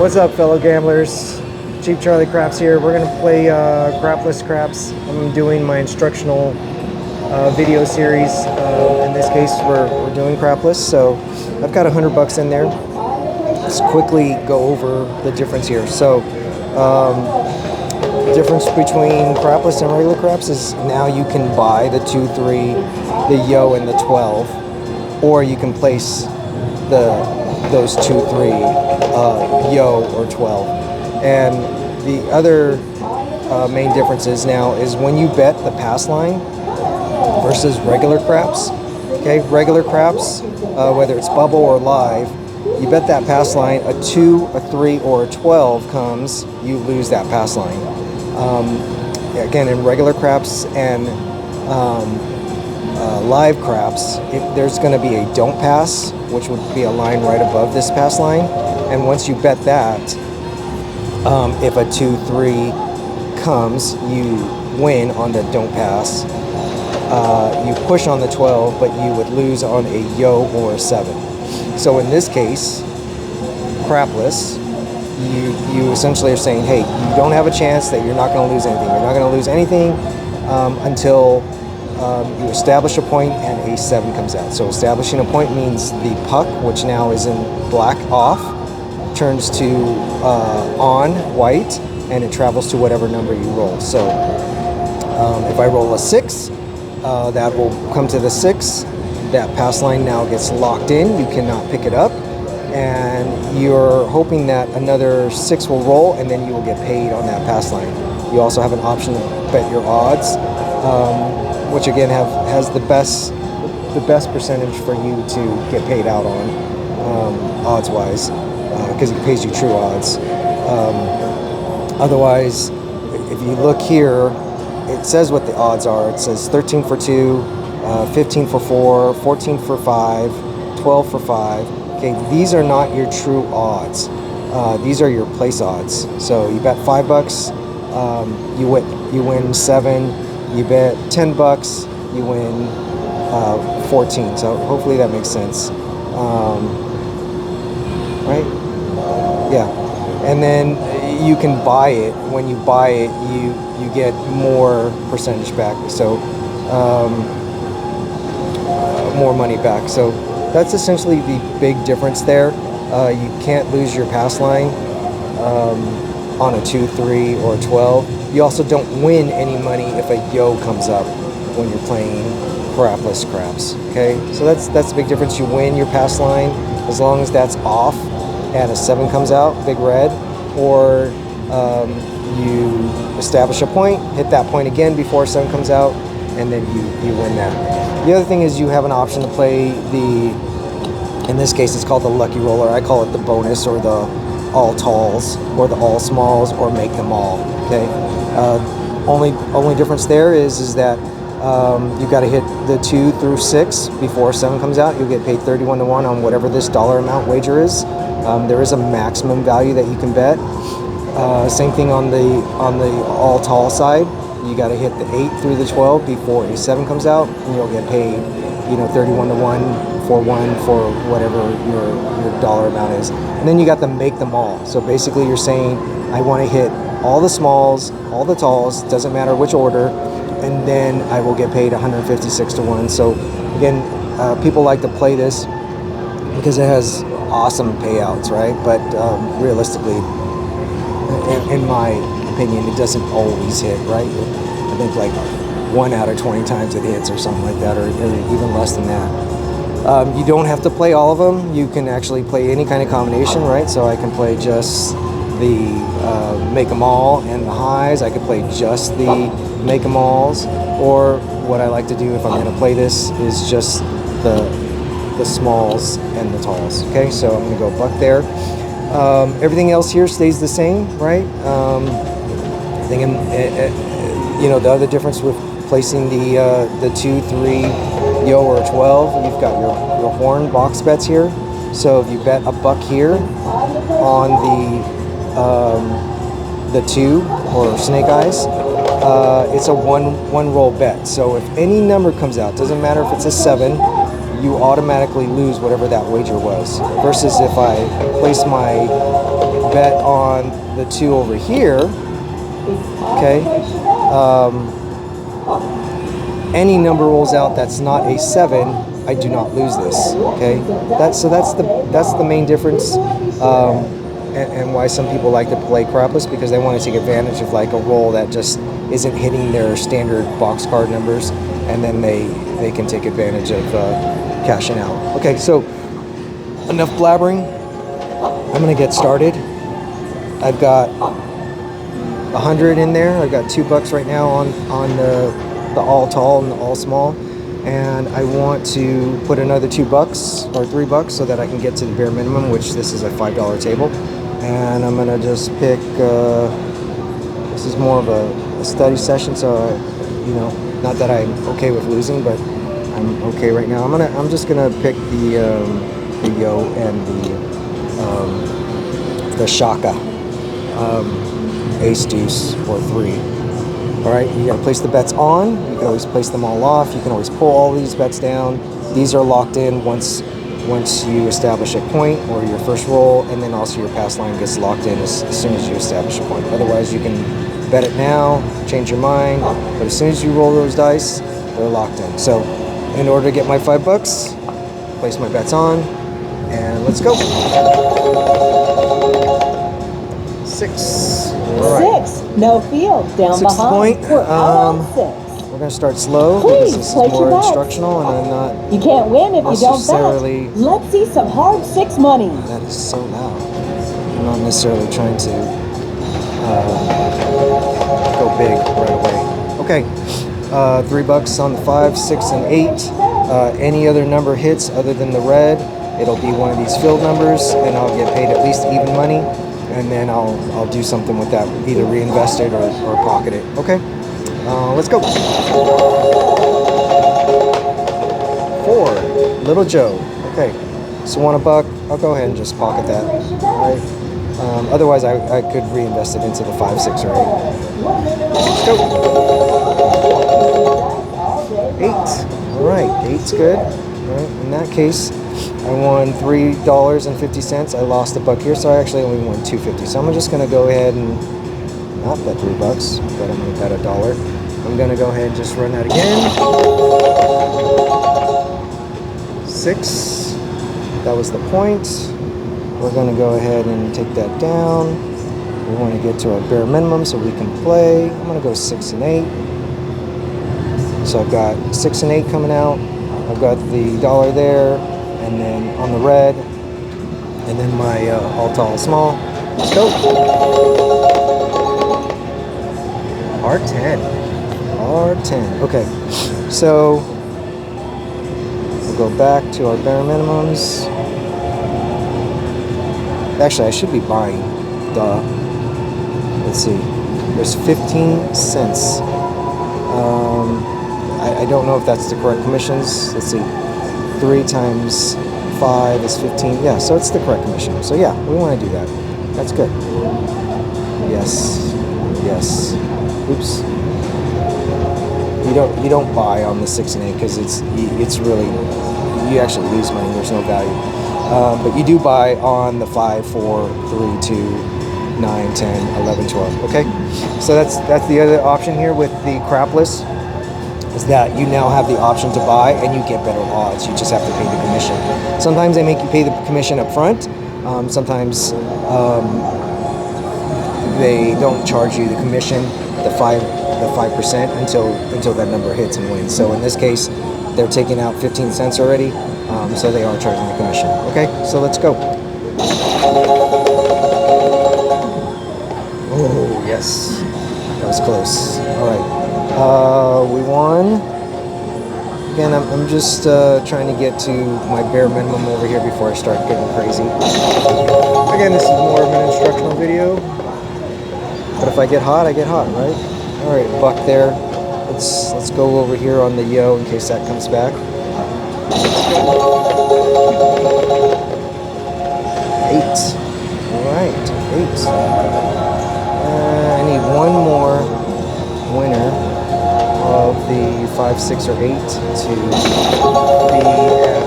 What's up, fellow gamblers? Cheap Charlie Craps here. We're gonna play Crapless Craps. I'm doing my instructional video series. In this case, we're doing Crapless. So I've got $100 in there. Let's quickly go over the difference here. So the difference between Crapless and regular Craps is now you can buy the 2, 3, the Yo, and the 12, or you can place those 2, 3 Yo or 12. And the other main differences now is when you bet the pass line versus regular Craps. Okay, regular Craps, whether it's bubble or live, you bet that pass line, a 2, a 3, or a 12 comes, you lose that pass line. Again, in regular Craps and live Craps, there's going to be a don't pass, which would be a line right above this pass line. And once you bet that, if a 2, 3 comes, you win on the don't pass. You push on the 12, but you would lose on a Yo or a 7. So in this case, Crapless, you essentially are saying, hey, you don't have a chance that you're not going to lose anything. You're not going to lose anything until you establish a point and a 7 comes out. So establishing a point means the puck, which now is in black off, turns to on white, and it travels to whatever number you roll. So if I roll a 6, that will come to the 6. That pass line now gets locked in. You cannot pick it up. And you're hoping that another 6 will roll, and then you will get paid on that pass line. You also have an option to bet your odds, which again has the best percentage for you to get paid out on, odds-wise, because it pays you true odds. Otherwise, if you look here, it says what the odds are. It says 13 for 2, 15 for 4, 14 for 5, 12 for 5. Okay, these are not your true odds. These are your place odds. So you bet $5, you win 7. You bet $10, you win 14. So hopefully that makes sense, right? Yeah. And then you can buy it. When you buy it, you get more percentage back. So more money back. So that's essentially the big difference there. You can't lose your pass line on a 2, 3, or 12. You also don't win any money if a Yo comes up when you're playing Crapless Craps. Okay, so that's the big difference. You win your pass line as long as that's off and a 7 comes out, big red, or you establish a point, hit that point again before a 7 comes out, and then you win that. The other thing is you have an option to play in this case it's called the Lucky Roller. I call it the bonus, or the all talls, or the all smalls, or make them all. Okay. Only difference there is that you've got to hit the 2 through 6 before 7 comes out. You'll get paid 31 to 1 on whatever this dollar amount wager is. There is a maximum value that you can bet. Same thing on the all tall side. You got to hit the 8 through the 12 before a 7 comes out, and you'll get paid, 31 to 1 for whatever your dollar amount is. And then you got to make them all. So basically you're saying, I want to hit all the smalls, all the talls, doesn't matter which order, and then I will get paid 156 to 1. So again, people like to play this because it has awesome payouts, right? But realistically, in my opinion, it doesn't always hit, right? I think like 1 out of 20 times it hits, or something like that, or even less than that. You don't have to play all of them. You can actually play any kind of combination, right? So I can play just the make them all and the highs. I could play just the make them alls, or what I like to do if I'm going to play this is just the smalls and the talls. Okay, so I'm going to go buck there. Everything else here stays the same, right? I think the other difference with placing the 2, 3, Yo, or 12, you've got your horn box bets here. So if you bet $1 here on the 2 or snake eyes, it's a one roll bet. So if any number comes out, doesn't matter if it's a 7, you automatically lose whatever that wager was. Versus if I place my bet on the 2 over here, okay, any number rolls out that's not a 7, I do not lose this, okay? That's the main difference, and why some people like to play Crapless, because they want to take advantage of like a roll that just isn't hitting their standard box card numbers, and then they can take advantage of cashing out. Okay, so enough blabbering. I'm gonna get started. I've got 100 in there. I've got $2 right now on the all tall and the all small, and I want to put another $2 or $3 so that I can get to the bare minimum, which this is a $5 table. And I'm gonna just pick. This is more of a study session, so you know, not that I'm okay with losing, but I'm okay right now. I'm just gonna pick the yo and the shaka, ace deuce or 3. All right, you gotta place the bets on. You can always place them all off. You can always pull all these bets down. These are locked in once you establish a point or your first roll, and then also your pass line gets locked in as soon as you establish a point. Otherwise, you can bet it now, change your mind, but as soon as you roll those dice, they're locked in. So, in order to get my $5, place my bets on, and let's go. 6. All right. 6. No field. Down 6th behind. point. We're out on 6. We're going to start slow Please, because this is place more your bets. instructional, and I'm not You can't win if you don't necessarily. bet. Let's see some hard 6 money. That is so loud. I'm not necessarily trying to go big right away. Okay, $3 on the 5, 6, and 8. Any other number hits other than the red, it'll be one of these field numbers, and I'll get paid at least even money, and then I'll do something with that, either reinvest it or pocket it. Okay, let's go. 4, Little Joe. Okay, so want $1? I'll go ahead and just pocket that. All right. Otherwise, I could reinvest it into the 5, 6, or 8. Let's go. 8. All right, 8's good. All right, in that case, I won $3.50. I lost $1 here, so I actually only won $2.50. So I'm just gonna go ahead and not bet $3, but I'm gonna bet $1. I'm gonna go ahead and just run that again. 6. That was the point. We're gonna go ahead and take that down. We want to get to our bare minimum so we can play. I'm gonna go 6 and 8. So I've got 6 and 8 coming out. I've got the $1 there, and then on the red, and then my all tall small. Let's go. R10. R10. Okay. So we'll go back to our bare minimums. Actually, I should be buying. Duh. Let's see. There's 15 cents. I don't know if that's the correct commissions. Let's see. 3 times 5 is 15. Yeah, so it's the correct commission. So yeah, we want to do that. That's good. Yes. Yes. Oops. You don't buy on the 6 and 8 because it's really, you actually lose money. There's no value. But you do buy on the 5, 4, 3, 2, 9, 10, 11, 12. Okay, so that's the other option here with the Crapless, is that you now have the option to buy and you get better odds. You just have to pay the commission. Sometimes they make you pay the commission up front. Sometimes they don't charge you the commission, the 5% until that number hits and wins. So in this case, they're taking out 15 cents already. So they are charging the commission. Okay, so let's go. Oh, yes. That was close. All right. We won. Again, I'm just trying to get to my bare minimum over here before I start getting crazy. Again, this is more of an instructional video. But if I get hot, I get hot, right? All right, $1 there. Let's go over here on the yo in case that comes back. 8. All right, 8. I need one more winner of the 5, 6, or 8 to be at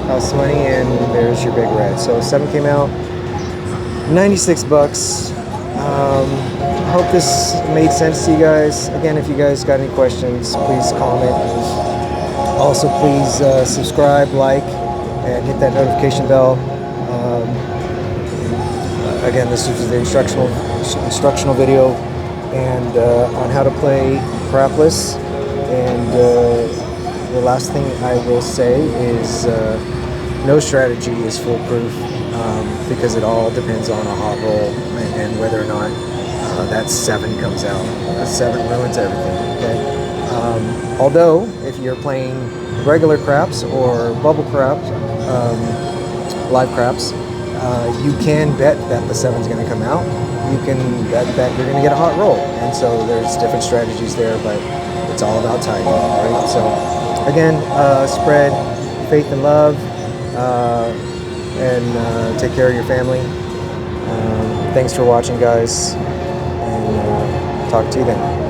house money, and there's your big red. So 7 came out, 96 bucks. I hope this made sense to you guys. Again, if you guys got any questions, please comment. Also, please subscribe, like, and hit that notification bell. Again, this is the instructional video and on how to play Crapless. And the last thing I will say is no strategy is foolproof, because it all depends on a hot roll and whether or not that 7 comes out. That 7 ruins everything. Okay. Although if you're playing regular craps or bubble craps, live craps, you can bet that the 7's going to come out. You can bet that you're going to get a hot roll, and so there's different strategies there, but it's all about timing, right? So again, spread faith and love, and take care of your family. Thanks for watching, guys, and talk to you then.